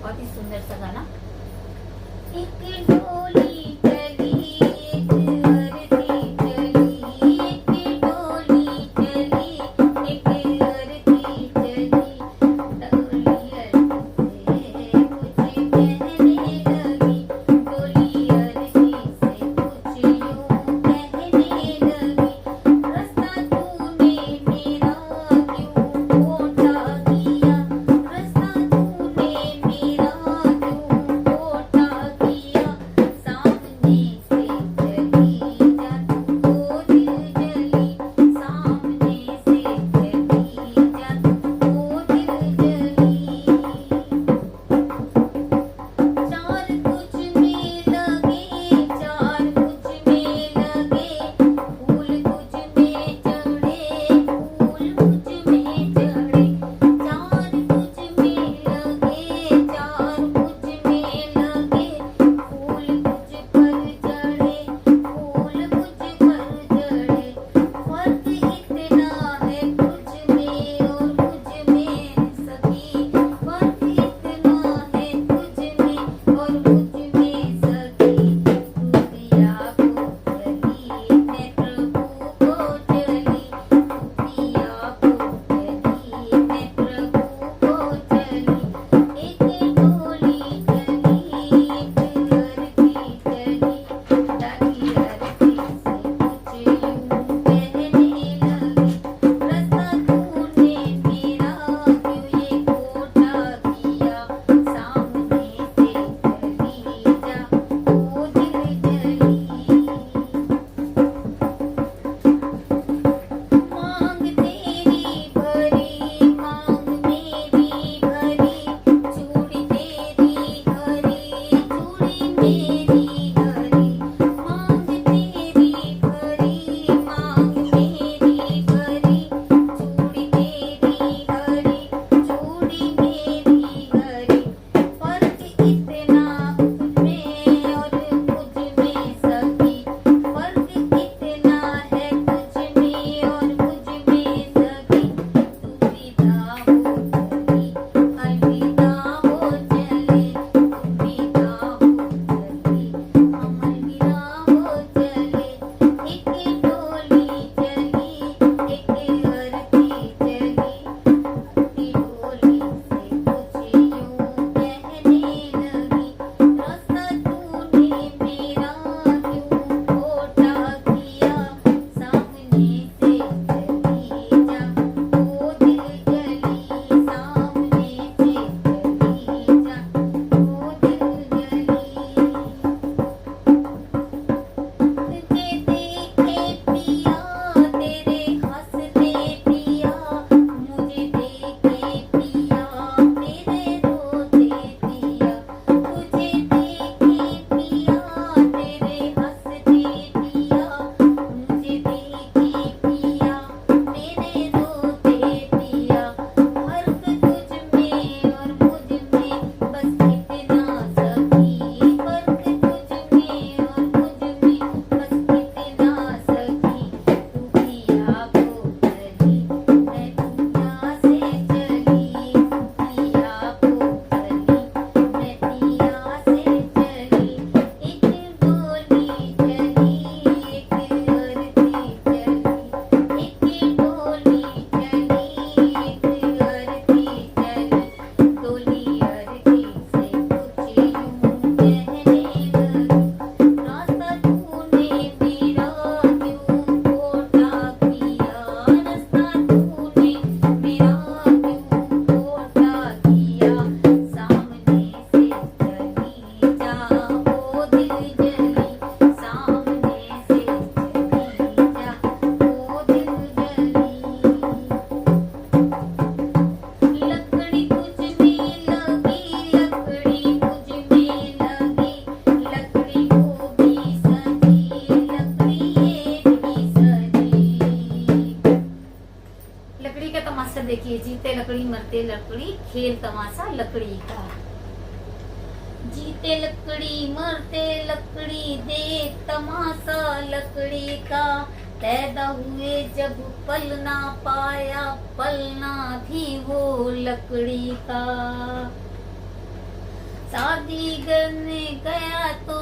बहुत ही सुंदर सा गाना। एक डोली चली, एक अरती चली, एक डोली चली, एक अरती चली, डोली अरती से कुछ कहने लगी, डोली अरती से कुछ यूं कहने लगी, रास्ता तूने मेरा क्यों खोटा किया, रास्ता तूने मेरा क्यों खोटा किया, सामने से चली जा तू ओ दिल जली, सामने से चली जा तू ओ दिल जली, चार तुझ में लगे, चार तुझ में लगे, फूल तुझ में चढ़े, फूल मुझ में चढ़े, चार तुझ में लगे, चार मुझ में लगे, फूल तुझ पर चढ़े, फूल मुझ पर चढ़े, फर्क इतना है तुझ में और मुझ में सखी, फर्क इतना है तुझ में और मुझ में सखी, तू पिया को चली मैं प्रभु को चली, तू पिया को चली मैं प्रभु को चली, एक डोली चली, एक अरती चली, डाली अरती से कुछ यूं कहने लगी, रास्ता तूने मेरा क्यों ये खोटा किया, सामने से चली जा ओ दिल जली, मांग तेरी भरी, मांग मेरी भरी, चूड़ी तेरी हरी, चूड़ी मेरी हरी, मांग तेरी भरी, मांग मेरी भरी, चूड़ी तेरी हरी, चूड़ी मेरी हरी, फर्क इतना तुझ में और मुझ में सखी, फर्क इतना है तुझ में और मुझ में सखी, तू विदा हो चली, अलविदा हो चले, तू विदा हो चली, हम अलविदा हो चले, एक डोली चली, एक अरती चली, अपनी डोली से कुछ यूं कहने लगी, रास्ता तूने मेरा क्यों खोटा किया, सामने से चली जा ओ दिल जली, सामने से चली जा ओ दिल जली, तुझे देखे पिया तेरे हंसते पिया, मुझे देखे पिया मेरे रोते पिया, तुझे देखे पिया तेरे हंसते पिया, मुझे देखे पिया मेरे रोते पिया, फर्क तुझ में और मुझ में बस इतना सखी, फर्क तुझ में और मुझ में बस इतना सखी, तू पिया को चली मैं पिया से चली, तू पिया को चली मैं पिया से चली, एक डोली चली, एक अरती चली, एक डोली चली, एक अरती चली, डोली अरती से कुछ यूं कहने लगी, रास्ता तूने मेरा क्यों खोटा किया, रास्ता तूने मेरा क्यों खोटा किया, सामने से चली जा ओ दिल जली, सामने से चली जा ओ दिल जली, लकड़ी तुझ में लगी, लकड़ी मुझ में लगी, लकड़ी वो भी सजी, लकड़ी ये भी सजी, लकड़ी का तमाशा देखिए, जीते लकड़ी मरते लकड़ी, खेल तमाशा लकड़ी का, जीते लकड़ी मरते लकड़ी, देख तमाशा लकड़ी का, पैदा हुए जब पलना पाया, पलना भी वो लकड़ी का, शादी करने गया तो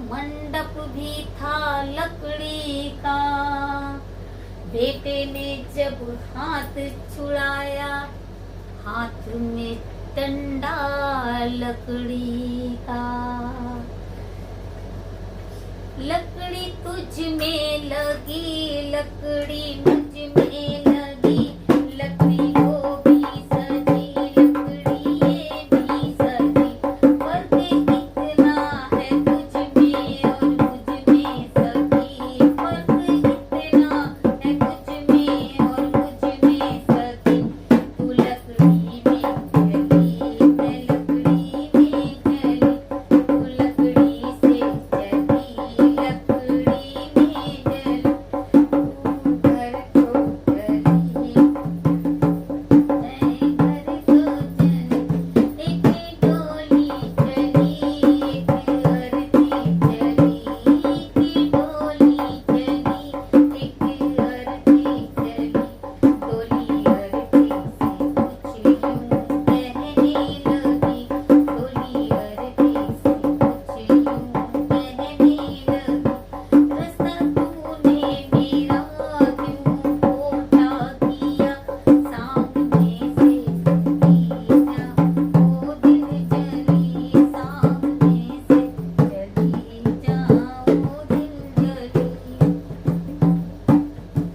मंडप भी था लकड़ी का। बेटे ने जब हाथ छुड़ाया, हाथ में डंडा लकड़ी का। लकड़ी तुझ में लगी, लकड़ी मुझ में